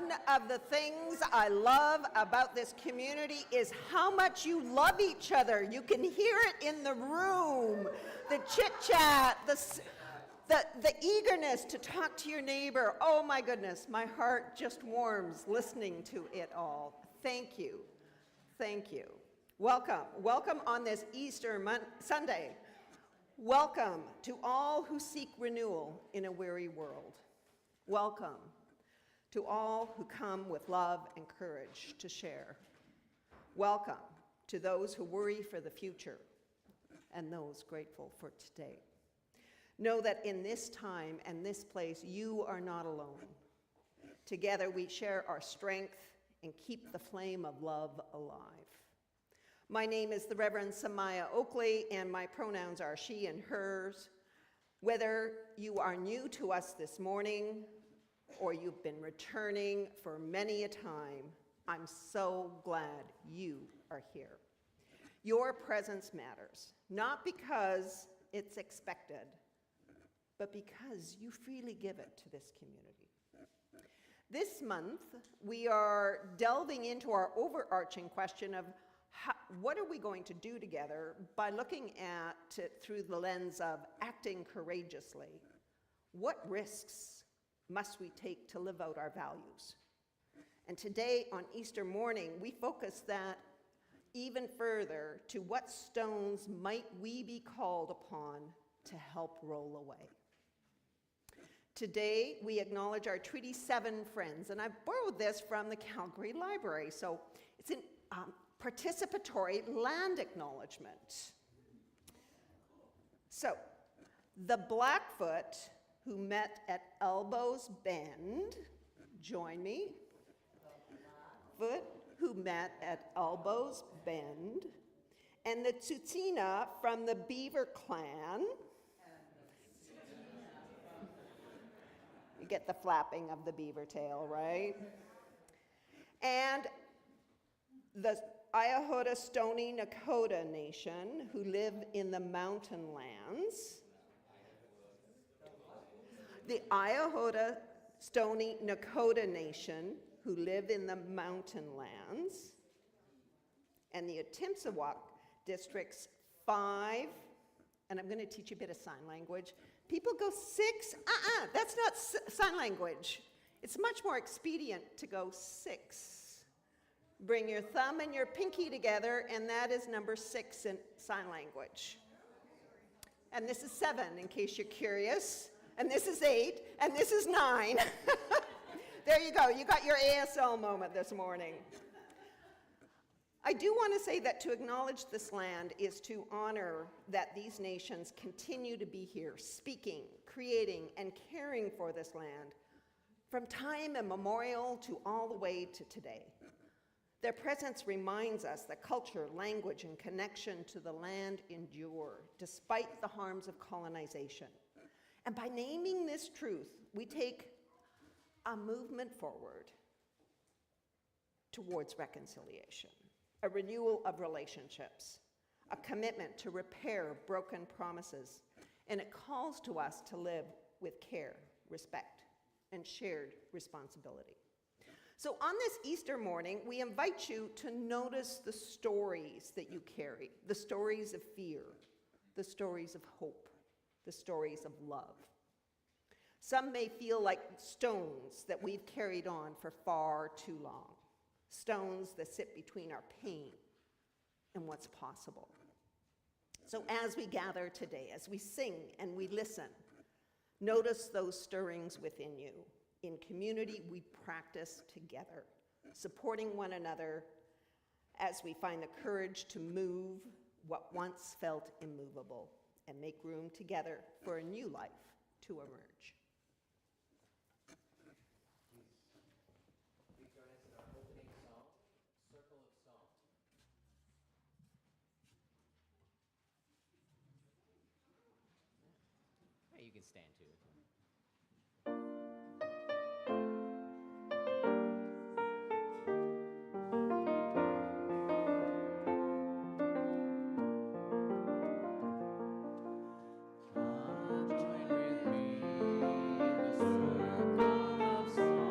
One of the things I love about this community is how much you love each other. You can hear it in the room, the chit-chat, the eagerness to talk to your neighbor. Oh my goodness, my heart just warms listening to it all. Thank you. Thank you. Welcome. Welcome on this Easter Sunday. Welcome to all who seek renewal in a weary world. Welcome to all who come with love and courage to share. Welcome to those who worry for the future and those grateful for today. Know that in this time and this place, you are not alone. Together we share our strength and keep the flame of love alive. My name is the Reverend Samaya Oakley, and my pronouns are she and hers. Whether you are new to us this morning or you've been returning for many a time, I'm so glad you are here. Your presence matters, not because it's expected, but because you freely give it to this community. This month, we are delving into our overarching question of what are we going to do together by looking at it through the lens of acting courageously. What risks must we take to live out our values? And today, on Easter morning, we focus that even further to what stones might we be called upon to help roll away. Today, we acknowledge our Treaty 7 friends, and I've borrowed this from the Calgary Library, so it's an participatory land acknowledgement. So, the Blackfoot who met at Elbows Bend, join me. Foot who met at Elbows Bend, and the Tsutsina from the Beaver Clan. You get the flapping of the beaver tail, right? And the Iahota Stony Nakota Nation, who live in the mountain lands. The Iahota Stony Nakota Nation, who live in the mountain lands. And the Otimsawak Districts 5, and I'm going to teach you a bit of sign language. People go 6, that's not sign language. It's much more expedient to go 6. Bring your thumb and your pinky together, and that is number 6 in sign language. And this is 7, in case you're curious. And this is 8, and this is 9. There you go, you got your ASL moment this morning. I do want to say that to acknowledge this land is to honor that these nations continue to be here, speaking, creating, and caring for this land from time immemorial to all the way to today. Their presence reminds us that culture, language, and connection to the land endure despite the harms of colonization. And by naming this truth, we take a movement forward towards reconciliation, a renewal of relationships, a commitment to repair broken promises, and it calls to us to live with care, respect, and shared responsibility. So on this Easter morning, we invite you to notice the stories that you carry, the stories of fear, the stories of hope, the stories of love. Some may feel like stones that we've carried on for far too long, stones that sit between our pain and what's possible. So as we gather today, as we sing and we listen, notice those stirrings within you. In community, we practice together, supporting one another as we find the courage to move what once felt immovable and make room together for a new life to emerge. Please join us in our opening song, Circle of Song. Hey, you can stand too. Join with me in the circle of song.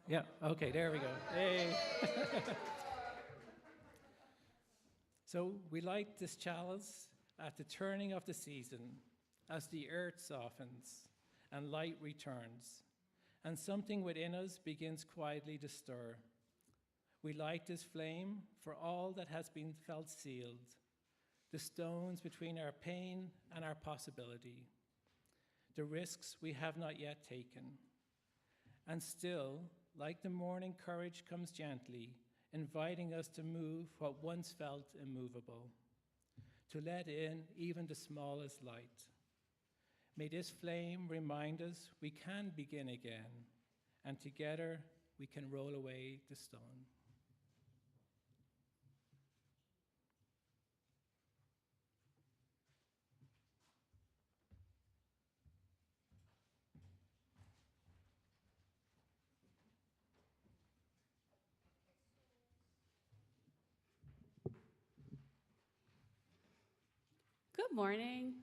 Yeah, okay, there we go. Hey. So we light this chalice at the turning of the season, as the earth softens and light returns, and something within us begins quietly to stir. We light this flame for all that has been felt sealed, the stones between our pain and our possibility, the risks we have not yet taken. And still, like the morning, courage comes gently, inviting us to move what once felt immovable, to let in even the smallest light. May this flame remind us we can begin again, and together we can roll away the stone. Good morning.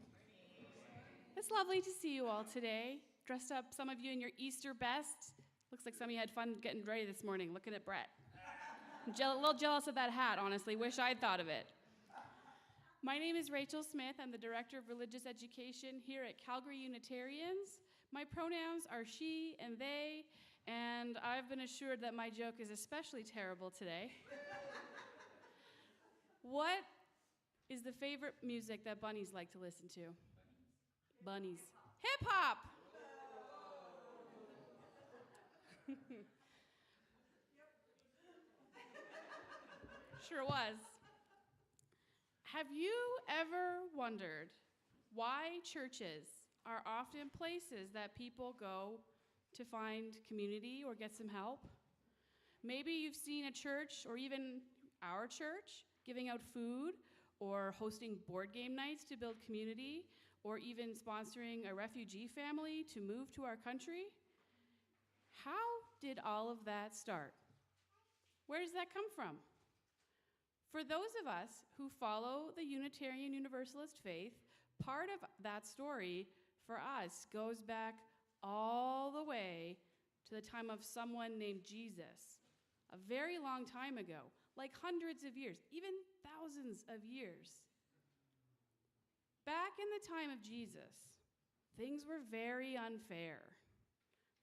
It's lovely to see you all today. Dressed up, some of you in your Easter best. Looks like some of you had fun getting ready this morning, looking at Brett. I'm a little jealous of that hat, honestly. Wish I'd thought of it. My name is Rachel Smith. I'm the Director of Religious Education here at Calgary Unitarians. My pronouns are she and they, and I've been assured that my joke is especially terrible today. What is the favorite music that bunnies like to listen to? Bunnies. Hip hop! Sure was. Have you ever wondered why churches are often places that people go to find community or get some help? Maybe you've seen a church, or even our church, giving out food or hosting board game nights to build community, or even sponsoring a refugee family to move to our country. How did all of that start? Where does that come from? For those of us who follow the Unitarian Universalist faith, part of that story for us goes back all the way to the time of someone named Jesus, a very long time ago, like hundreds of years, even thousands of years. Back in the time of Jesus, things were very unfair.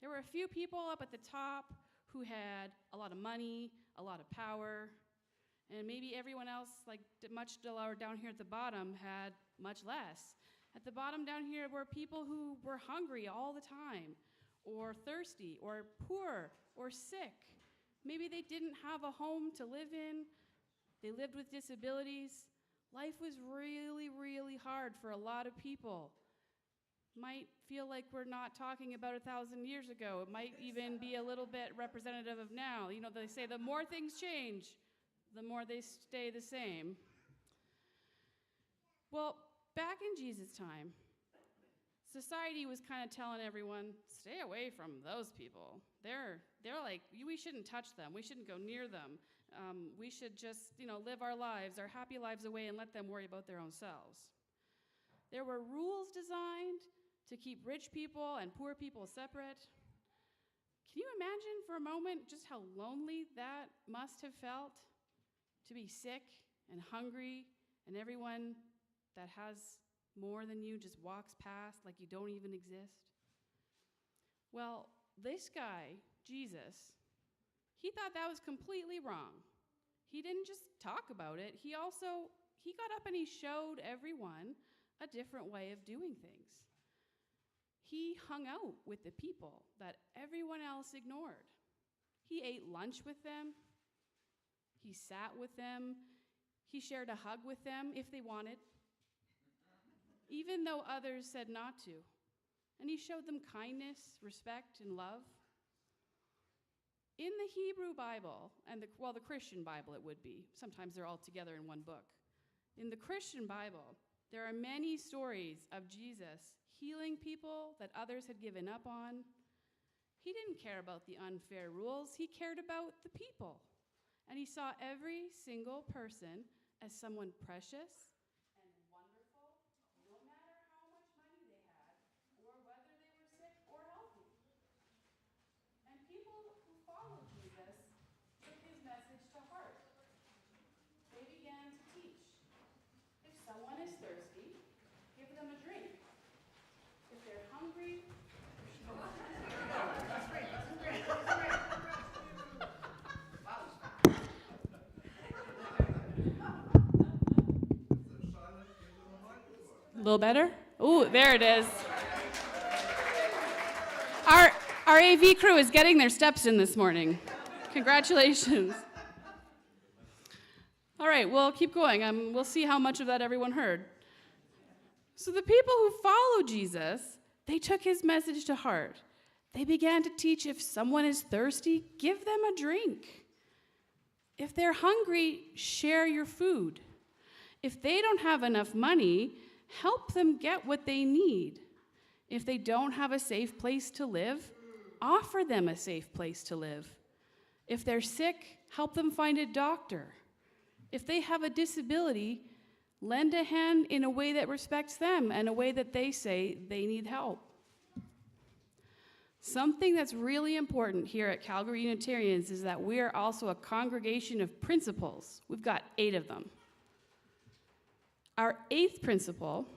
There were a few people up at the top who had a lot of money, a lot of power, and maybe everyone else, like much lower down here at the bottom, had much less. At the bottom down here were people who were hungry all the time, or thirsty, or poor, or sick. Maybe they didn't have a home to live in. They lived with disabilities. Life was really, really hard for a lot of people. Might feel like we're not talking about 1,000 years ago. It might even be a little bit representative of now. You know, they say the more things change, the more they stay the same. Well, back in Jesus' time, society was kind of telling everyone, stay away from those people. They're like, we shouldn't touch them. We shouldn't go near them. We should just, live our lives, our happy lives away, and let them worry about their own selves. There were rules designed to keep rich people and poor people separate. Can you imagine for a moment just how lonely that must have felt? To be sick and hungry, and everyone that has more than you just walks past like you don't even exist? Well, this guy, Jesus, he thought that was completely wrong. He didn't just talk about it. He got up and he showed everyone a different way of doing things. He hung out with the people that everyone else ignored. He ate lunch with them. He sat with them. He shared a hug with them if they wanted, even though others said not to. And he showed them kindness, respect, and love. In the Hebrew Bible, and the Christian Bible it would be. Sometimes they're all together in one book. In the Christian Bible, there are many stories of Jesus healing people that others had given up on. He didn't care about the unfair rules. He cared about the people. And he saw every single person as someone precious and wonderful, no matter how much money they had or whether they were sick or healthy. And people who followed someone is thirsty, give them a drink. If they're hungry, a little better? Ooh, there it is. Our AV crew is getting their steps in this morning. Congratulations. All right, we'll keep going. We'll see how much of that everyone heard. So the people who followed Jesus, they took his message to heart. They began to teach if someone is thirsty, give them a drink. If they're hungry, share your food. If they don't have enough money, help them get what they need. If they don't have a safe place to live, offer them a safe place to live. If they're sick, help them find a doctor. If they have a disability, lend a hand in a way that respects them and a way that they say they need help. Something that's really important here at Calgary Unitarians is that we are also a congregation of principles. We've got 8 of them. Our 8th principle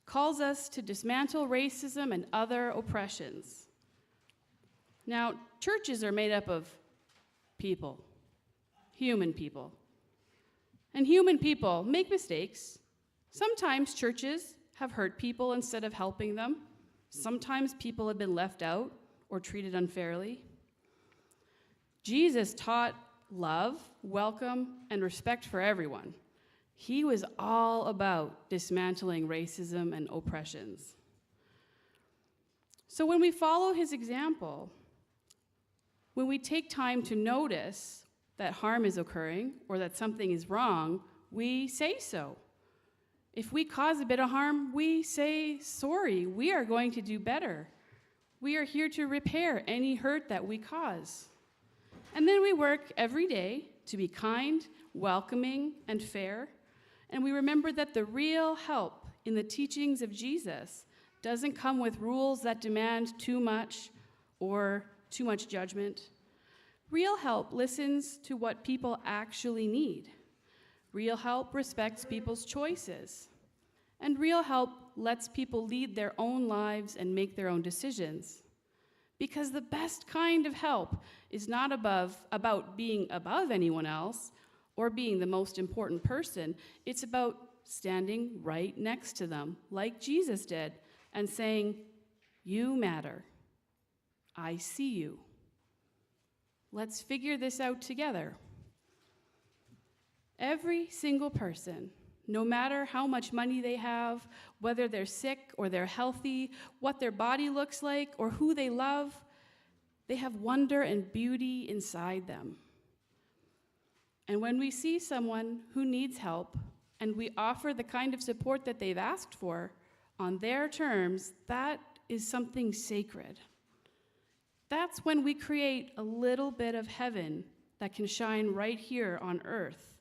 calls us to dismantle racism and other oppressions. Now, churches are made up of people, human people. And human people make mistakes. Sometimes churches have hurt people instead of helping them. Sometimes people have been left out or treated unfairly. Jesus taught love, welcome, and respect for everyone. He was all about dismantling racism and oppressions. So when we follow his example, when we take time to notice that harm is occurring or that something is wrong, we say so. If we cause a bit of harm, we say sorry. We are going to do better. We are here to repair any hurt that we cause. And then we work every day to be kind, welcoming, and fair. And we remember that the real help in the teachings of Jesus doesn't come with rules that demand too much or too much judgment. Real help listens to what people actually need. Real help respects people's choices. And real help lets people lead their own lives and make their own decisions. Because the best kind of help is not about being above anyone else or being the most important person. It's about standing right next to them, like Jesus did, and saying, "You matter. I see you. Let's figure this out together." Every single person, no matter how much money they have, whether they're sick or they're healthy, what their body looks like or who they love, they have wonder and beauty inside them. And when we see someone who needs help and we offer the kind of support that they've asked for on their terms, that is something sacred. That's when we create a little bit of heaven that can shine right here on earth.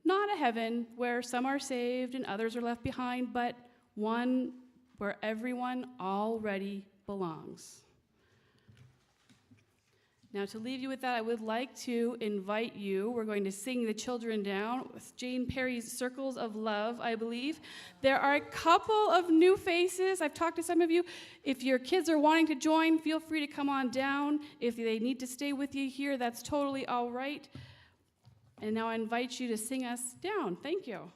Not a heaven where some are saved and others are left behind, but one where everyone already belongs. Now, to leave you with that, I would like to invite you. We're going to sing the children down with Jane Perry's Circles of Love, I believe. There are a couple of new faces. I've talked to some of you. If your kids are wanting to join, feel free to come on down. If they need to stay with you here, that's totally all right. And now I invite you to sing us down. Thank you.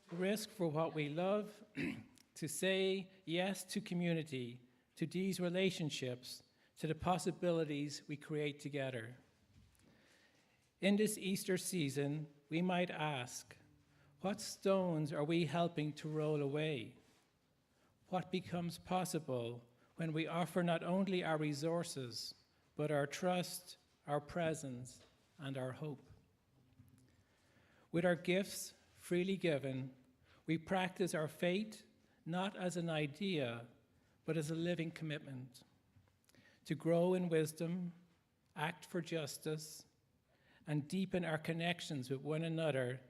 To risk for what we love, to say yes to community, to these relationships, to the possibilities we create together. In this Easter season, we might ask, what stones are we helping to roll away? What becomes possible when we offer not only our resources, but our trust, our presence, and our hope? With our gifts freely given, we practice our faith not as an idea, but as a living commitment to grow in wisdom, act for justice, and deepen our connections with one another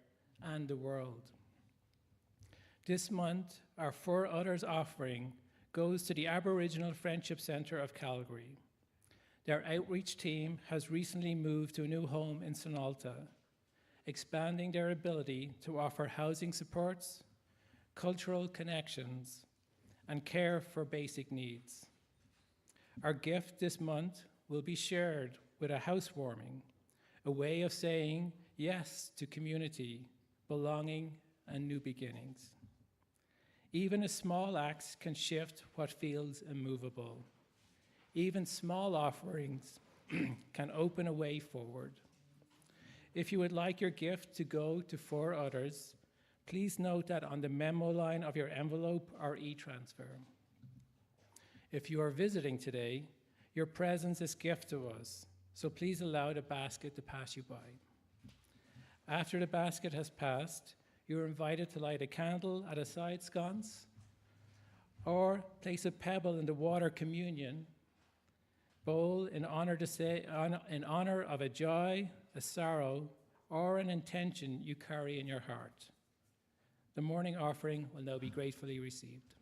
and the world. This month, our For Others offering goes to the Aboriginal Friendship Centre of Calgary. Their outreach team has recently moved to a new home in Sonalta, expanding their ability to offer housing supports, cultural connections, and care for basic needs. Our gift this month will be shared with a housewarming, a way of saying yes to community, belonging, and new beginnings. Even a small act can shift what feels immovable. Even small offerings can open a way forward. If you would like your gift to go to For Others, please note that on the memo line of your envelope or e-transfer. If you are visiting today, your presence is gift to us, so please allow the basket to pass you by. After the basket has passed, you're invited to light a candle at a side sconce or place a pebble in the water communion bowl in honor of a joy, a sorrow, or an intention you carry in your heart. The morning offering will now be gratefully received.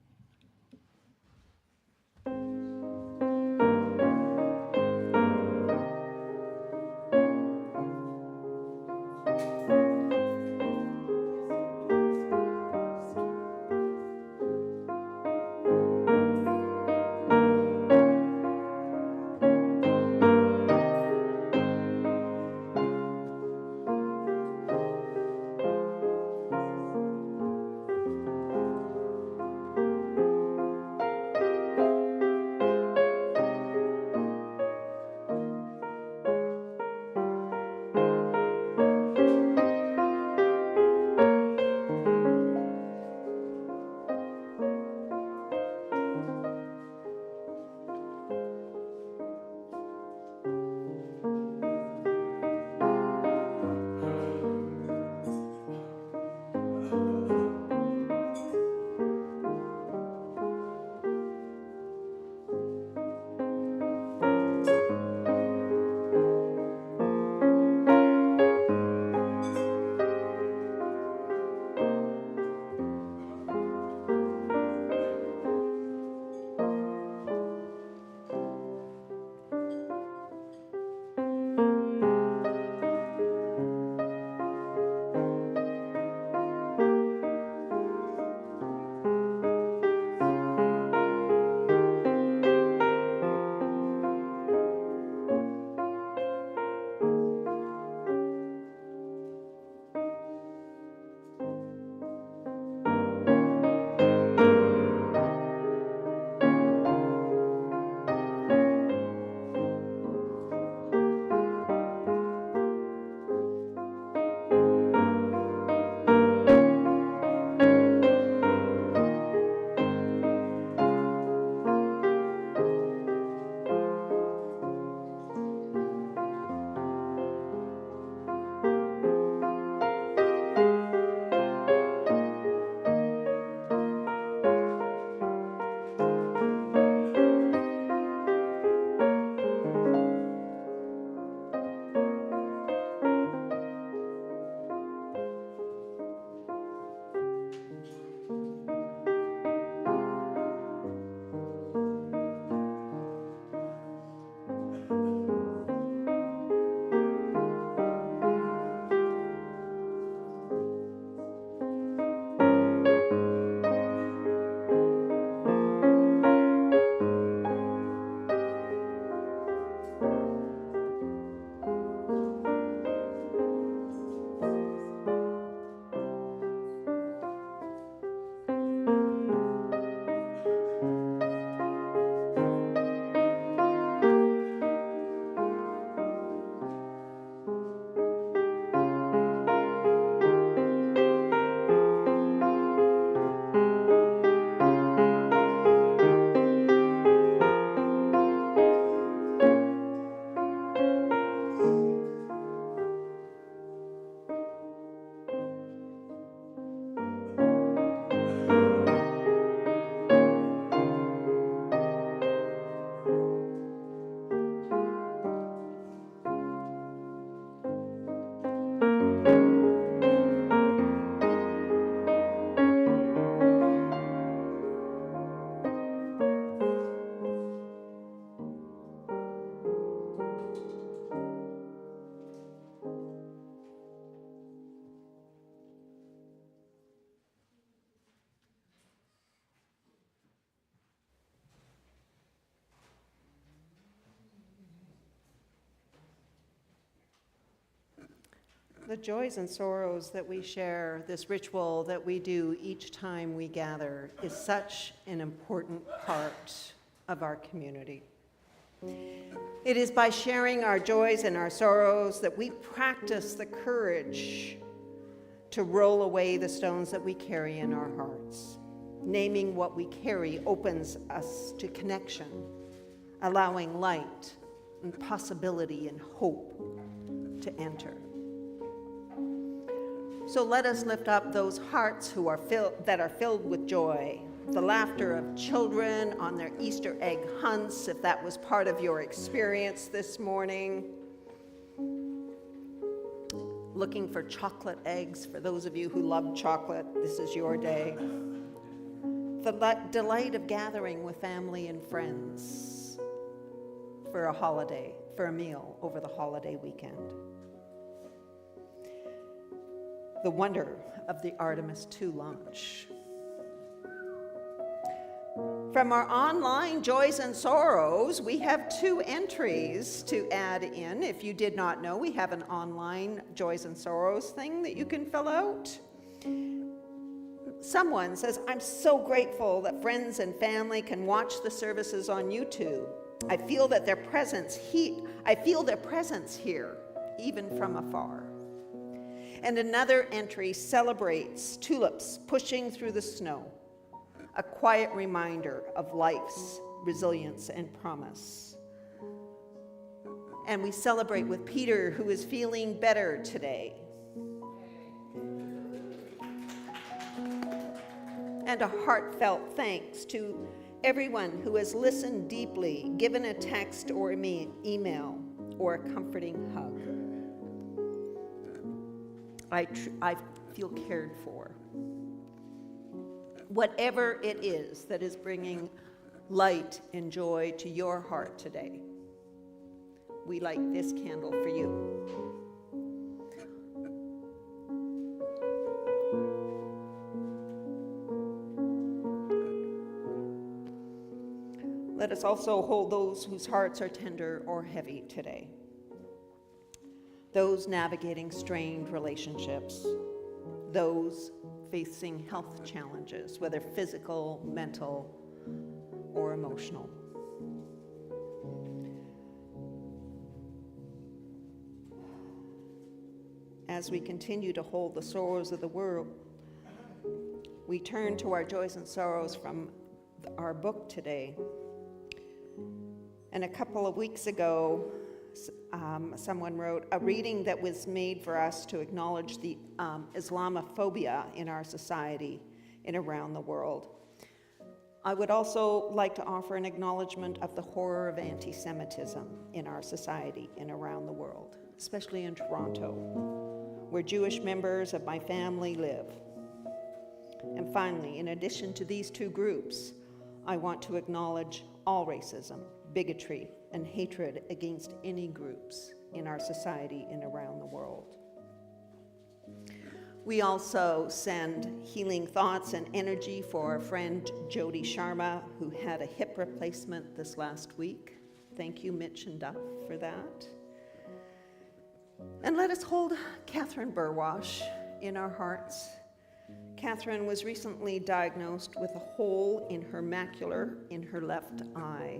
the joys and sorrows that we share, this ritual that we do each time we gather, is such an important part of our community. It is by sharing our joys and our sorrows that we practice the courage to roll away the stones that we carry in our hearts. Naming what we carry opens us to connection, allowing light and possibility and hope to enter. So let us lift up those hearts that are filled with joy, the laughter of children on their Easter egg hunts, if that was part of your experience this morning. Looking for chocolate eggs, for those of you who love chocolate, this is your day. The delight of gathering with family and friends for a holiday, for a meal over the holiday weekend. The wonder of the Artemis II launch. From our online joys and sorrows, we have 2 entries to add in. If you did not know, we have an online joys and sorrows thing that you can fill out. Someone says, I'm so grateful that friends and family can watch the services on YouTube. I feel their presence here, even from afar. And another entry celebrates tulips pushing through the snow, a quiet reminder of life's resilience and promise. And we celebrate with Peter, who is feeling better today. And a heartfelt thanks to everyone who has listened deeply, given a text or email, or a comforting hug. I feel cared for. Whatever it is that is bringing light and joy to your heart today, we light this candle for you. Let us also hold those whose hearts are tender or heavy today. Those navigating strained relationships, those facing health challenges, whether physical, mental, or emotional. As we continue to hold the sorrows of the world, we turn to our joys and sorrows from our book today. And a couple of weeks ago, someone wrote a reading that was made for us to acknowledge the Islamophobia in our society and around the world. I would also like to offer an acknowledgement of the horror of anti-Semitism in our society and around the world, especially in Toronto, where Jewish members of my family live. And finally, in addition to these 2 groups, I want to acknowledge all racism, bigotry, and hatred against any groups in our society and around the world. We also send healing thoughts and energy for our friend Jody Sharma, who had a hip replacement this last week. Thank you, Mitch and Duff, for that. And let us hold Catherine Burwash in our hearts. Catherine was recently diagnosed with a hole in her macula in her left eye.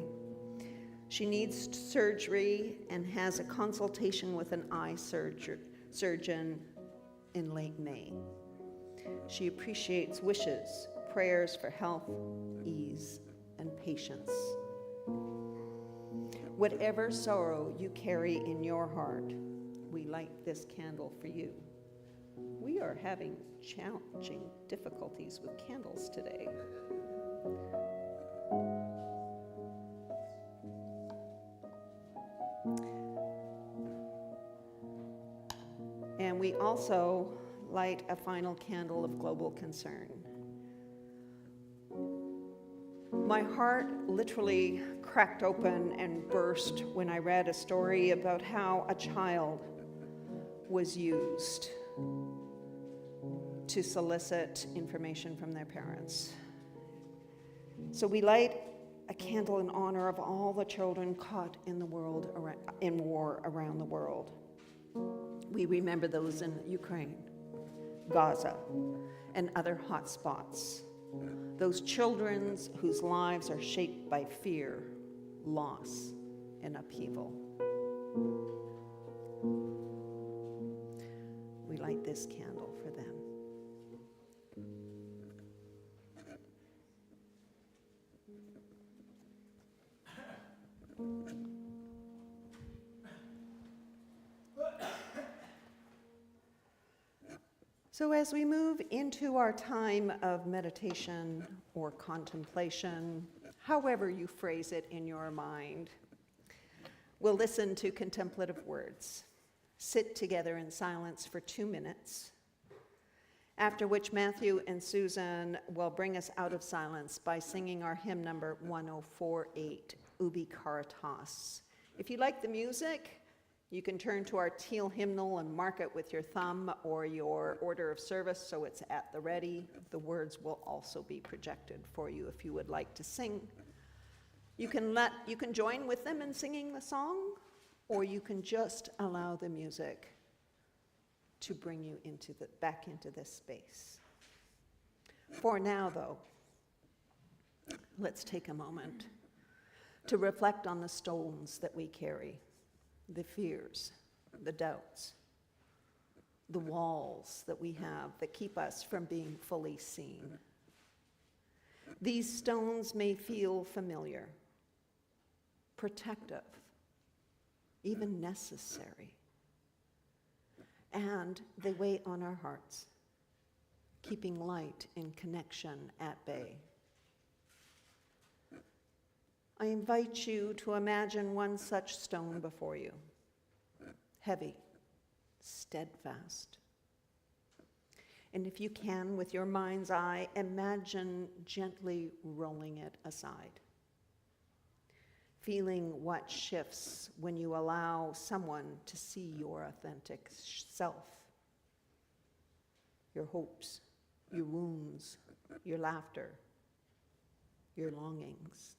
She needs surgery and has a consultation with an eye surgeon in late May. She appreciates wishes, prayers for health, ease, and patience. Whatever sorrow you carry in your heart, we light this candle for you. We are having challenging difficulties with candles today. And we also light a final candle of global concern. My heart literally cracked open and burst when I read a story about how a child was used to solicit information from their parents. So we light a candle in honor of all the children caught in the world in war around the world. We remember those in Ukraine, Gaza, and other hot spots. Those children whose lives are shaped by fear, loss, and upheaval. We light this candle for them. So as we move into our time of meditation or contemplation, however you phrase it in your mind, we'll listen to contemplative words. Sit together in silence for 2 minutes, after which Matthew and Susan will bring us out of silence by singing our hymn number 1048, Ubi Caritas. If you like the music, you can turn to our teal hymnal and mark it with your thumb or your order of service so it's at the ready. The words will also be projected for you if you would like to sing. You can join with them in singing the song, or you can just allow the music to bring you back into this space. For now, though, let's take a moment to reflect on the stones that we carry, the fears, the doubts, the walls that we have that keep us from being fully seen. These stones may feel familiar, protective, even necessary, and they weigh on our hearts, keeping light and connection at bay. I invite you to imagine one such stone before you, heavy, steadfast. And if you can, with your mind's eye, imagine gently rolling it aside, feeling what shifts when you allow someone to see your authentic self, your hopes, your wounds, your laughter, your longings.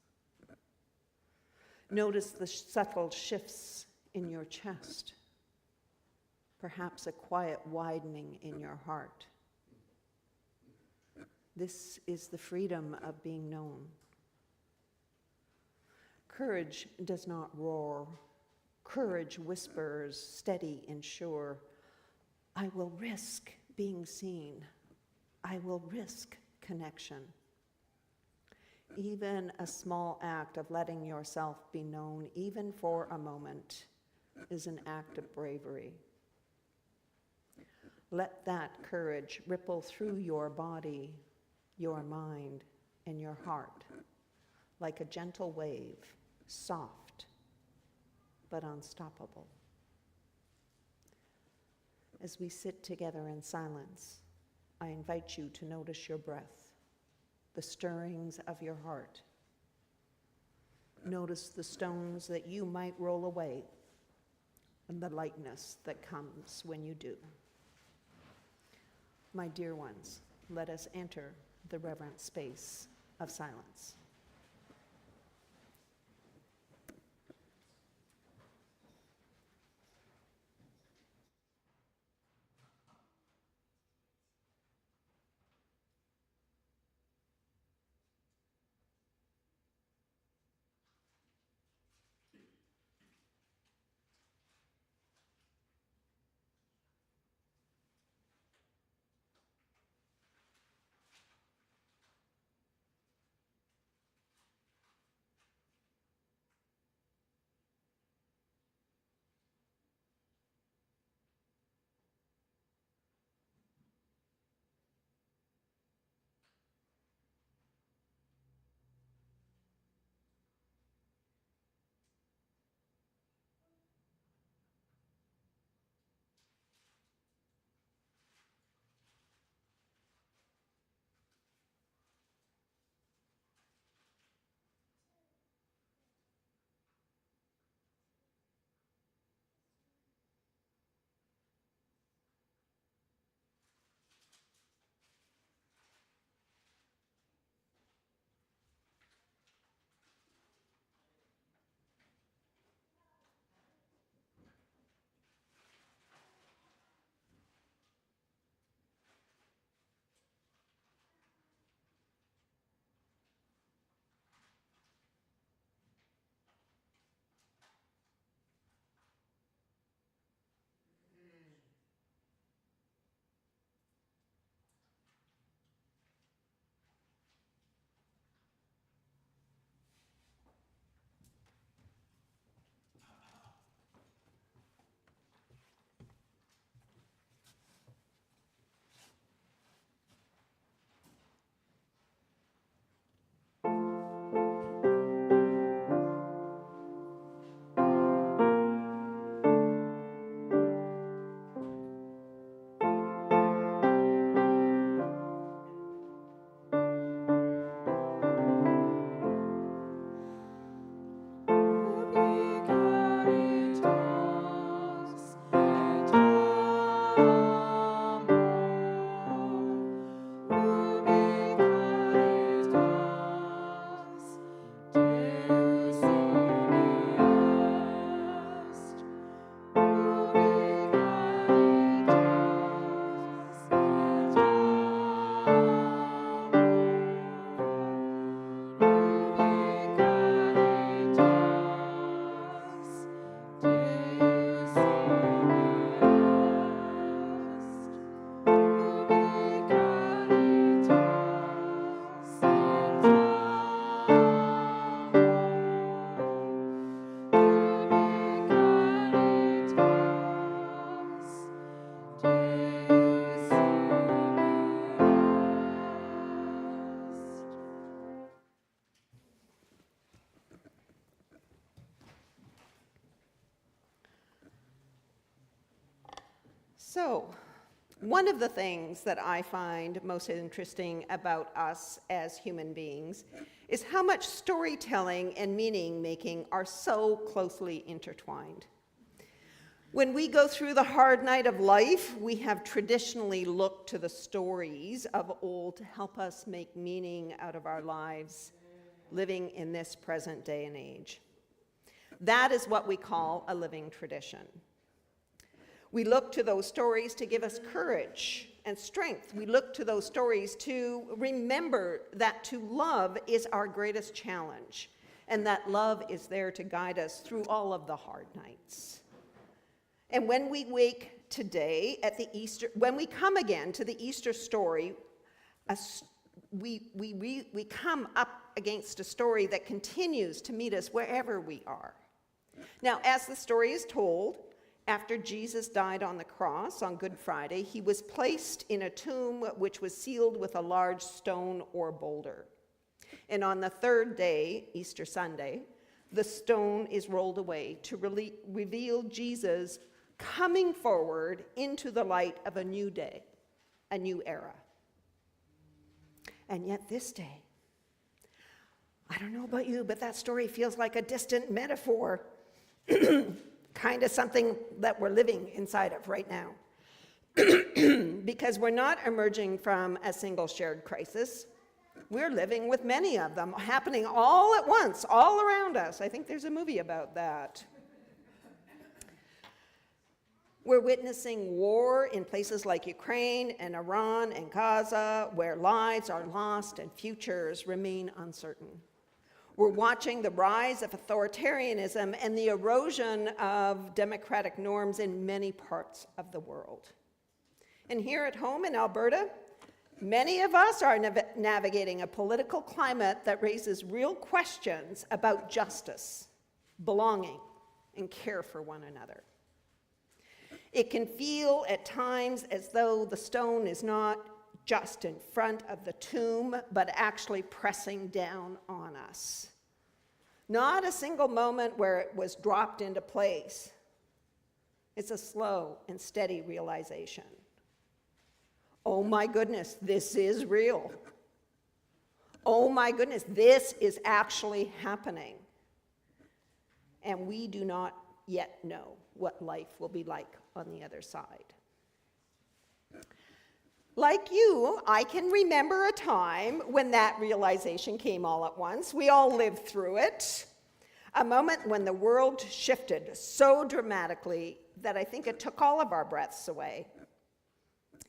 Notice the subtle shifts in your chest, perhaps a quiet widening in your heart. This is the freedom of being known. Courage does not roar. Courage whispers, steady and sure, I will risk being seen. I will risk connection. Even a small act of letting yourself be known, even for a moment, is an act of bravery. Let that courage ripple through your body, your mind, and your heart like a gentle wave, soft but unstoppable. As we sit together in silence, I invite you to notice your breath, the stirrings of your heart. Notice the stones that you might roll away and the lightness that comes when you do. My dear ones, let us enter the reverent space of silence. So, one of the things that I find most interesting about us as human beings is how much storytelling and meaning making are so closely intertwined. When we go through the hard night of life, we have traditionally looked to the stories of old to help us make meaning out of our lives, living in this present day and age. That is what we call a living tradition. We look to those stories to give us courage and strength. We look to those stories to remember that to love is our greatest challenge, and that love is there to guide us through all of the hard nights. And when we wake today at the Easter, when we come again to the Easter story, we come up against a story that continues to meet us wherever we are. Now, as the story is told, after Jesus died on the cross on Good Friday, he was placed in a tomb which was sealed with a large stone or boulder. And on the third day, Easter Sunday, the stone is rolled away to reveal Jesus coming forward into the light of a new day, a new era. And yet this day, I don't know about you, but that story feels like a distant metaphor, kind of something that we're living inside of right now. Because we're not emerging from a single shared crisis. We're living with many of them happening all at once, all around us. I think there's a movie about that. We're witnessing war in places like Ukraine and Iran and Gaza, where lives are lost and futures remain uncertain. We're watching the rise of authoritarianism and the erosion of democratic norms in many parts of the world. And here at home in Alberta, many of us are navigating a political climate that raises real questions about justice, belonging, and care for one another. It can feel at times as though the stone is not just in front of the tomb, but actually pressing down on us. Not a single moment where it was dropped into place. It's a slow and steady realization. Oh my goodness, this is real. Oh my goodness, this is actually happening. And we do not yet know what life will be like on the other side. Like you, I can remember a time when that realization came all at once. We all lived through it. A moment when the world shifted so dramatically that I think it took all of our breaths away.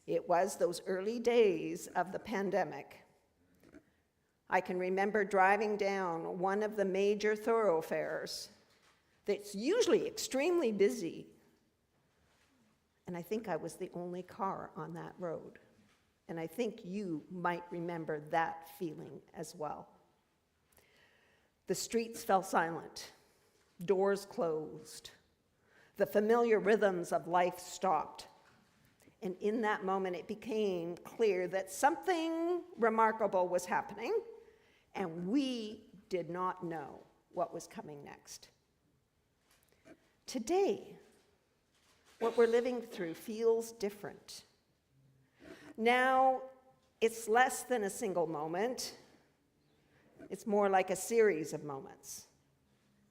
It was those early days of the pandemic. I can remember driving down one of the major thoroughfares that's usually extremely busy, and I think I was the only car on that road. And I think you might remember that feeling as well. The streets fell silent, doors closed, the familiar rhythms of life stopped. And in that moment, it became clear that something remarkable was happening, and we did not know what was coming next. Today, what we're living through feels different. Now, it's less than a single moment. It's more like a series of moments.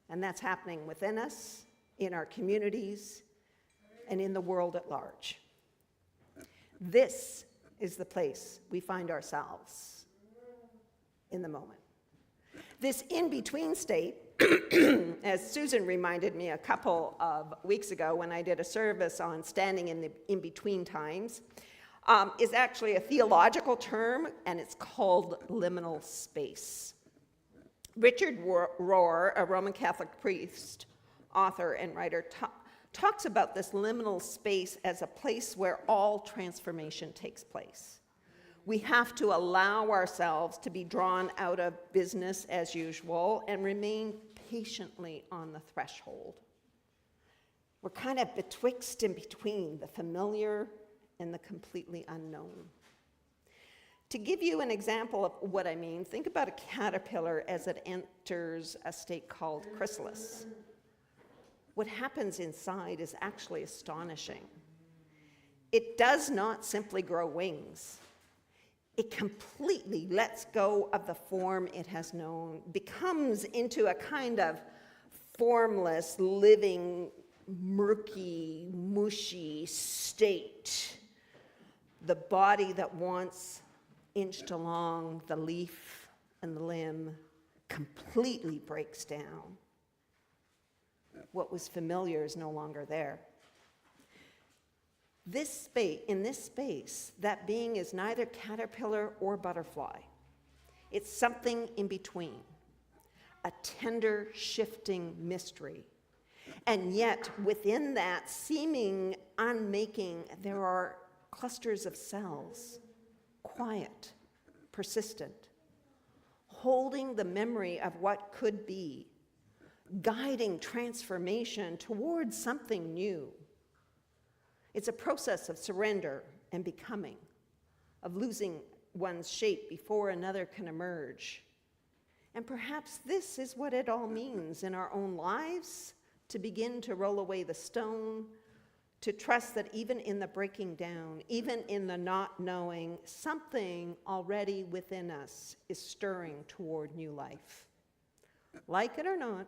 And that's happening within us, in our communities, and in the world at large. This is the place we find ourselves in the moment. This in-between state, as Susan reminded me a couple of weeks ago when I did a service on standing in the in-between times, is actually a theological term, and it's called liminal space. Richard Rohr, a Roman Catholic priest, author, and writer, talks about this liminal space as a place where all transformation takes place. We have to allow ourselves to be drawn out of business as usual and remain patiently on the threshold. We're kind of betwixt and between the familiar and the completely unknown. To give you an example of what I mean, think about a caterpillar as it enters a state called chrysalis. What happens inside is actually astonishing. It does not simply grow wings. It completely lets go of the form it has known, becomes into a kind of formless, living, murky, mushy state. The body that once inched along the leaf and the limb completely breaks down. What was familiar is no longer there. In this space, that being is neither caterpillar or butterfly. It's something in between, a tender, shifting mystery. And yet, within that seeming unmaking, there are clusters of cells, quiet, persistent, holding the memory of what could be, guiding transformation towards something new. It's a process of surrender and becoming, of losing one's shape before another can emerge. And perhaps this is what it all means in our own lives, to begin to roll away the stone, to trust that even in the breaking down, even in the not knowing, something already within us is stirring toward new life. Like it or not,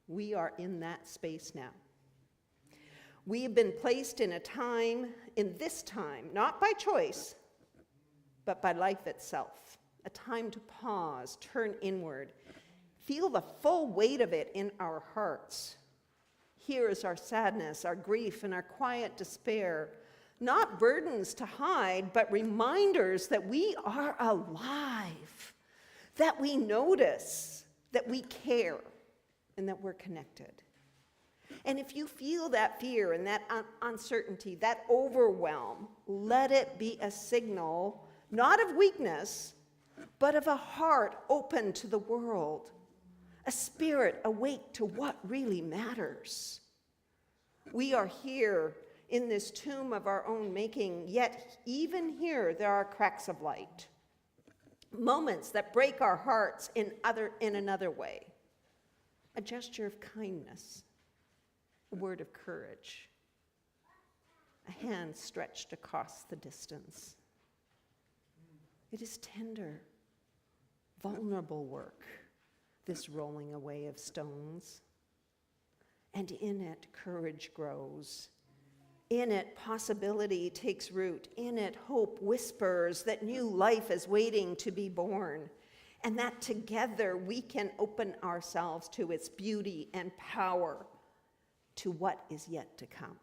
we are in that space now. We have been placed in this time, not by choice, but by life itself. A time to pause, turn inward, feel the full weight of it in our hearts. Here is our sadness, our grief, and our quiet despair. Not burdens to hide, but reminders that we are alive, that we notice, that we care, and that we're connected. And if you feel that fear and that uncertainty, that overwhelm, let it be a signal, not of weakness, but of a heart open to the world, a spirit awake to what really matters. We are here in this tomb of our own making, yet even here there are cracks of light, moments that break our hearts in another way, a gesture of kindness, a word of courage, a hand stretched across the distance. It is tender, vulnerable work, this rolling away of stones. And in it, courage grows. In it, possibility takes root. In it, hope whispers that new life is waiting to be born, and that together we can open ourselves to its beauty and power, to what is yet to come.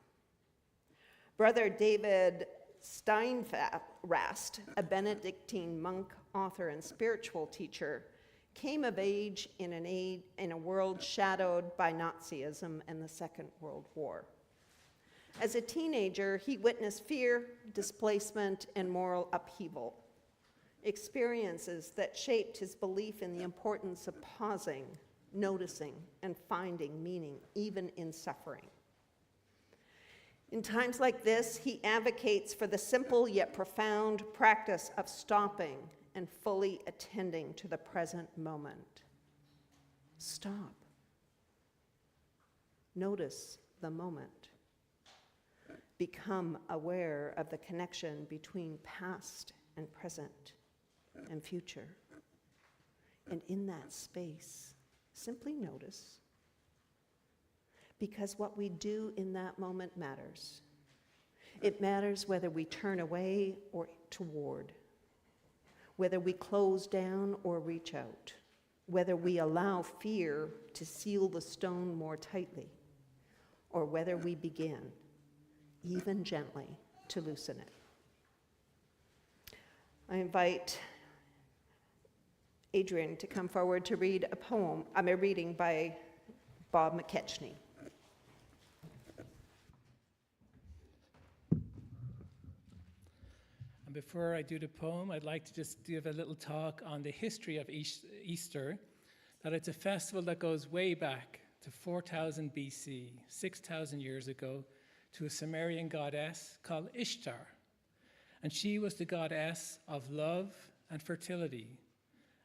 Brother David Steinrast, a Benedictine monk, author, and spiritual teacher, came of age in a world shadowed by Nazism and the Second World War. As a teenager, he witnessed fear, displacement, and moral upheaval, experiences that shaped his belief in the importance of pausing, noticing, and finding meaning, even in suffering. In times like this, he advocates for the simple yet profound practice of stopping and fully attending to the present moment. Stop. Notice the moment. Become aware of the connection between past and present and future. And in that space, simply notice. Because what we do in that moment matters. It matters whether we turn away or toward, whether we close down or reach out, whether we allow fear to seal the stone more tightly, or whether we begin, even gently, to loosen it. I invite Adrian to come forward to read a reading by Bob McKechnie. And before I do the poem, I'd like to just give a little talk on the history of Easter, that it's a festival that goes way back to 4000 BC, 6,000 years ago, to a Sumerian goddess called Ishtar. And she was the goddess of love and fertility.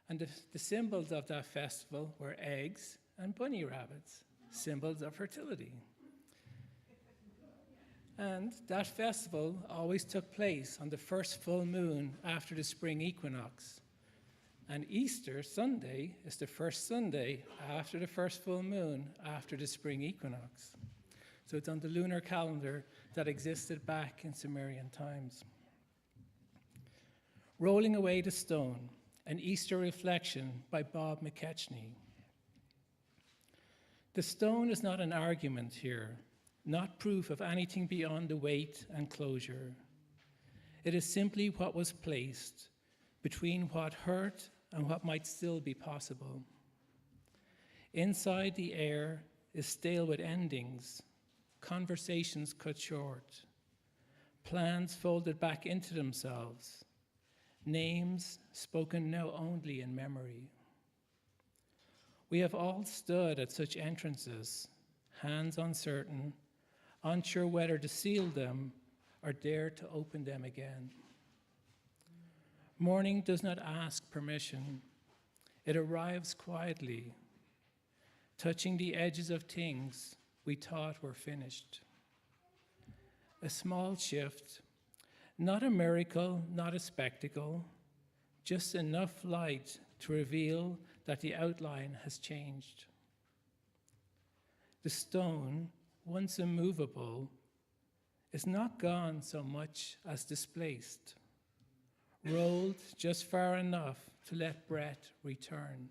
And the symbols of that festival were eggs and bunny rabbits, symbols of fertility. And that festival always took place on the first full moon after the spring equinox. And Easter Sunday is the first Sunday after the first full moon after the spring equinox. So it's on the lunar calendar that existed back in Sumerian times. Rolling Away the Stone, an Easter reflection by Bob McKechnie. The stone is not an argument here, not proof of anything beyond the weight and closure. It is simply what was placed between what hurt and what might still be possible. Inside the air is stale with endings, conversations cut short, plans folded back into themselves, names spoken now only in memory. We have all stood at such entrances, hands uncertain, unsure whether to seal them or dare to open them again. Morning does not ask permission. It arrives quietly, touching the edges of things we thought were finished. A small shift, not a miracle, not a spectacle, just enough light to reveal that the outline has changed. The stone, once immovable, is not gone so much as displaced, rolled just far enough to let breath return.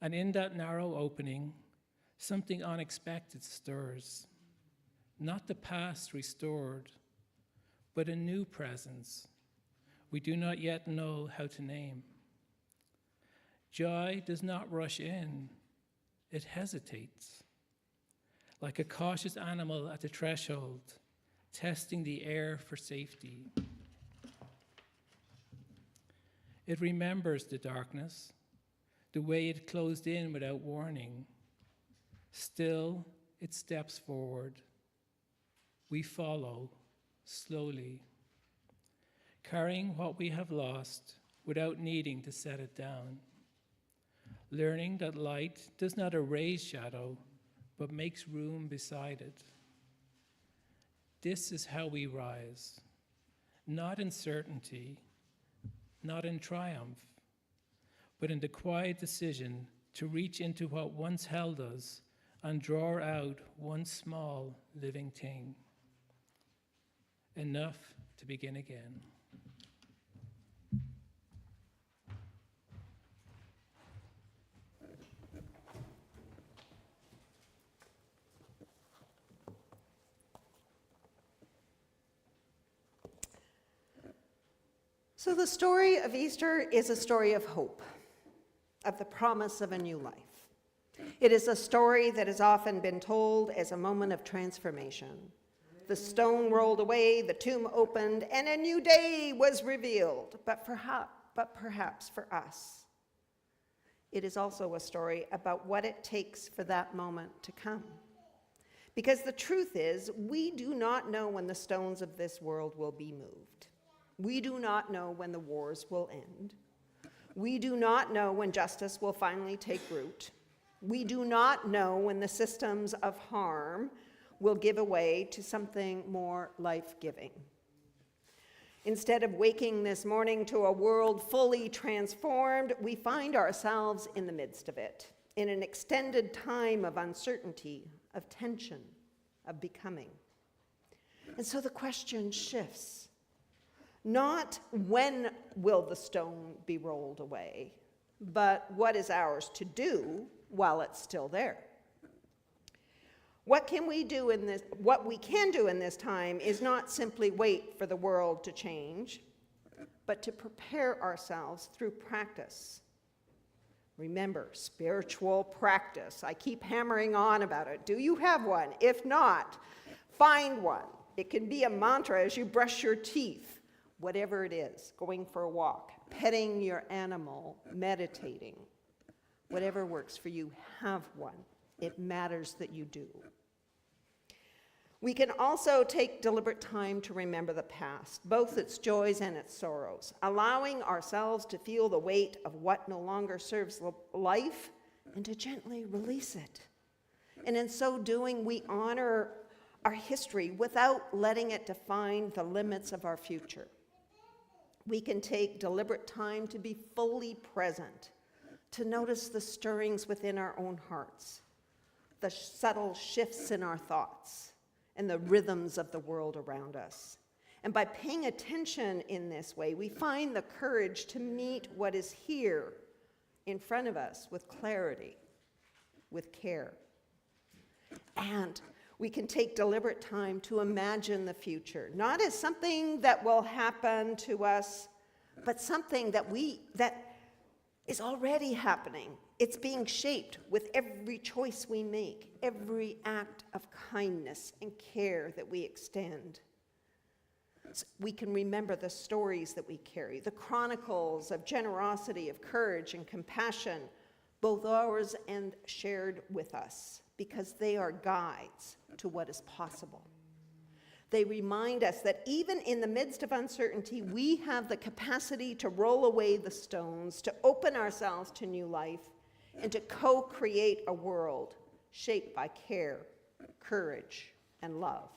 And in that narrow opening, something unexpected stirs, not the past restored, but a new presence we do not yet know how to name. Joy does not rush in, it hesitates, like a cautious animal at the threshold, testing the air for safety. It remembers the darkness, the way it closed in without warning. Still, it steps forward. We follow, slowly, carrying what we have lost without needing to set it down, learning that light does not erase shadow, but makes room beside it. This is how we rise, not in certainty, not in triumph, but in the quiet decision to reach into what once held us and draw out one small living thing. Enough to begin again. So the story of Easter is a story of hope, of the promise of a new life. It is a story that has often been told as a moment of transformation. The stone rolled away, the tomb opened, and a new day was revealed. But perhaps for us, it is also a story about what it takes for that moment to come. Because the truth is, we do not know when the stones of this world will be moved. We do not know when the wars will end. We do not know when justice will finally take root. We do not know when the systems of harm will give way to something more life-giving. Instead of waking this morning to a world fully transformed, we find ourselves in the midst of it, in an extended time of uncertainty, of tension, of becoming. And so the question shifts. Not when will the stone be rolled away, but what is ours to do while it's still there. What we can do in this time is not simply wait for the world to change, but to prepare ourselves through practice. Remember, spiritual practice. I keep hammering on about it. Do you have one? If not, find one. It can be a mantra as you brush your teeth. Whatever it is, going for a walk, petting your animal, meditating, whatever works for you, have one. It matters that you do. We can also take deliberate time to remember the past, both its joys and its sorrows, allowing ourselves to feel the weight of what no longer serves life and to gently release it. And in so doing, we honor our history without letting it define the limits of our future. We can take deliberate time to be fully present, to notice the stirrings within our own hearts, the subtle shifts in our thoughts, and the rhythms of the world around us. And by paying attention in this way, we find the courage to meet what is here in front of us with clarity, with care. And we can take deliberate time to imagine the future, not as something that will happen to us, but something that is already happening. It's being shaped with every choice we make, every act of kindness and care that we extend. So we can remember the stories that we carry, the chronicles of generosity, of courage and compassion, both ours and shared with us, because they are guides to what is possible. They remind us that even in the midst of uncertainty, we have the capacity to roll away the stones, to open ourselves to new life, and to co-create a world shaped by care, courage, and love.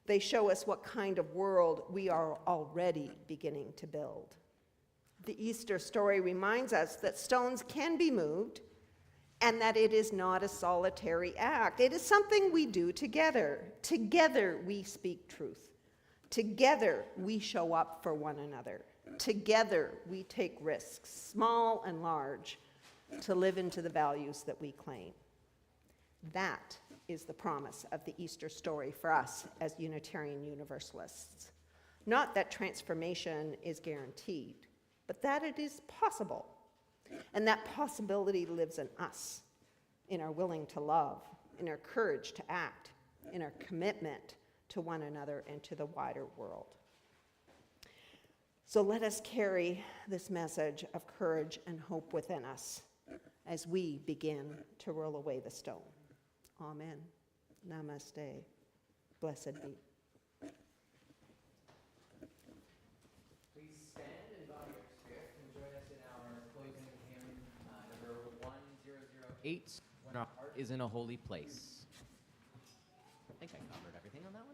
They show us what kind of world we are already beginning to build. The Easter story reminds us that stones can be moved, and that it is not a solitary act. It is something we do together. Together we speak truth. Together we show up for one another. Together we take risks, small and large, to live into the values that we claim. That is the promise of the Easter story for us as Unitarian Universalists. Not that transformation is guaranteed, but that it is possible. And that possibility lives in us, in our willing to love, in our courage to act, in our commitment to one another and to the wider world. So let us carry this message of courage and hope within us as we begin to roll away the stone. Amen. Namaste. Blessed be. Please stand and bow your spirit and join us in our closing hymn, number 1008, When Our Heart is in a Holy Place. I think I covered everything on that one.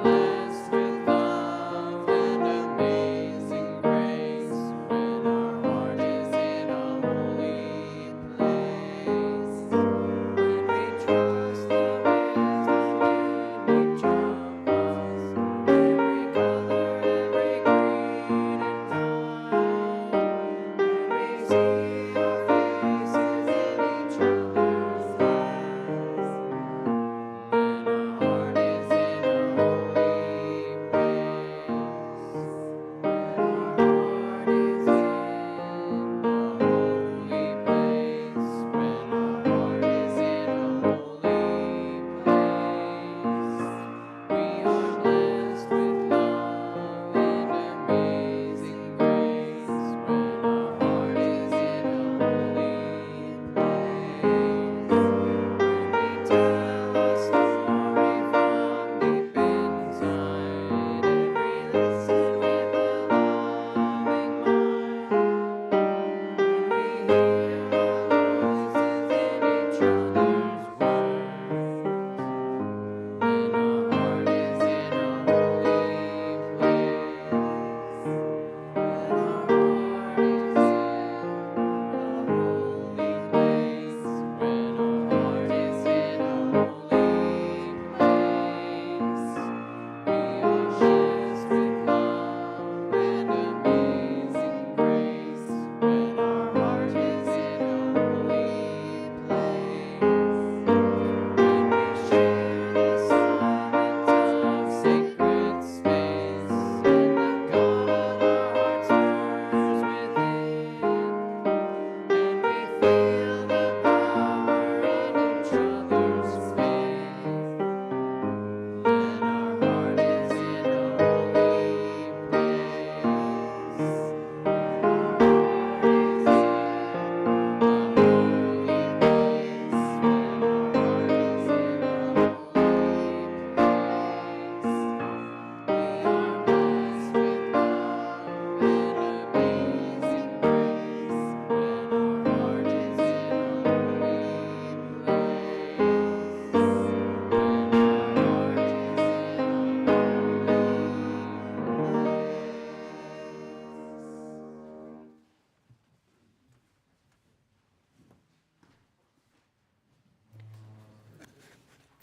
Blessed with love and amazing grace, when our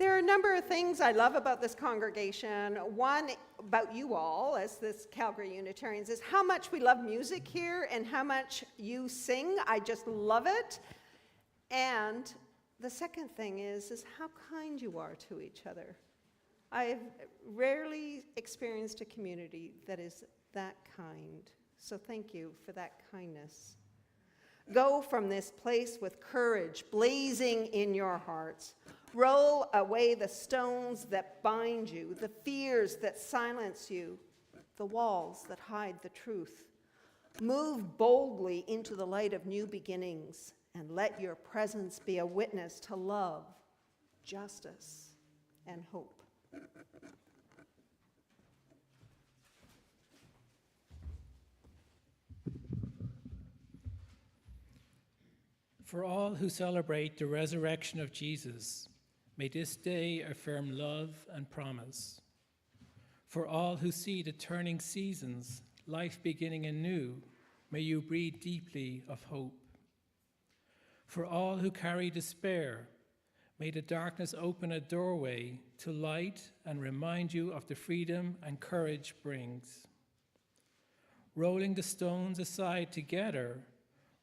There are a number of things I love about this congregation. One about you all, as this Calgary Unitarians, is how much we love music here and how much you sing. I just love it. And the second thing is how kind you are to each other. I've rarely experienced a community that is that kind. So thank you for that kindness. Go from this place with courage blazing in your hearts. Roll away the stones that bind you, the fears that silence you, the walls that hide the truth. Move boldly into the light of new beginnings, and let your presence be a witness to love, justice, and hope. For all who celebrate the resurrection of Jesus, may this day affirm love and promise. For all who see the turning seasons, life beginning anew, may you breathe deeply of hope. For all who carry despair, may the darkness open a doorway to light and remind you of the freedom and courage brings. Rolling the stones aside together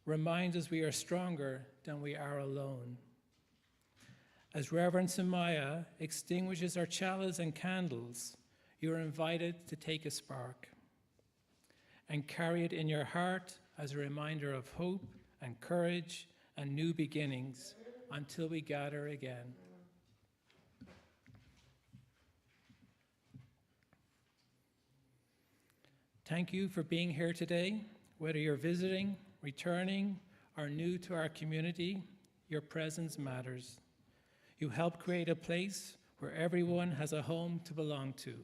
reminds us we are stronger than we are alone. As Reverend Samaya extinguishes our chalice and candles, you are invited to take a spark and carry it in your heart as a reminder of hope and courage and new beginnings until we gather again. Thank you for being here today. Whether you're visiting, returning, or new to our community, your presence matters. You help create a place where everyone has a home to belong to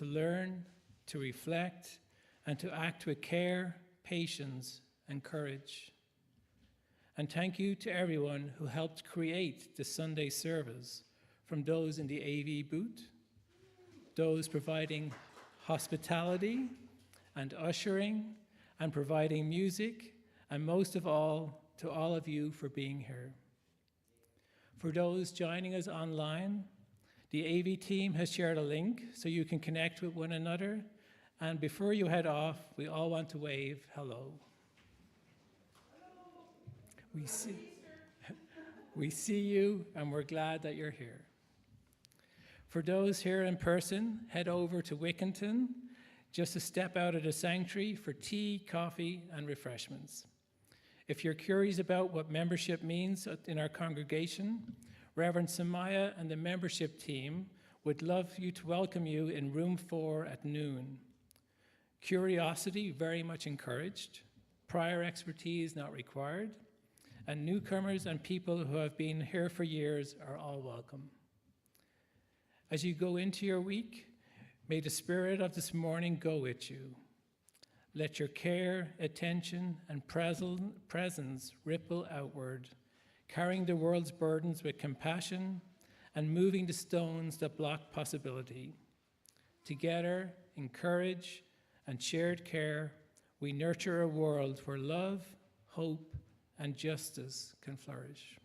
learn, to reflect, and to act with care, patience, and courage. And thank you to everyone who helped create the Sunday service, from those in the AV booth, those providing hospitality and ushering and providing music, and most of all, to all of you for being here. For those joining us online, the AV team has shared a link so you can connect with one another. And before you head off, we all want to wave hello. We see you, and we're glad that you're here. For those here in person, head over to Wickenton, just a step out of the sanctuary for tea, coffee, and refreshments. If you're curious about what membership means in our congregation, Reverend Samaya and the membership team would love to welcome you in room 4 at noon. Curiosity very much encouraged, prior expertise not required, and newcomers and people who have been here for years are all welcome. As you go into your week, may the Spirit of this morning go with you. Let your care, attention, and presence ripple outward, carrying the world's burdens with compassion and moving the stones that block possibility. Together, in courage and shared care, we nurture a world where love, hope, and justice can flourish.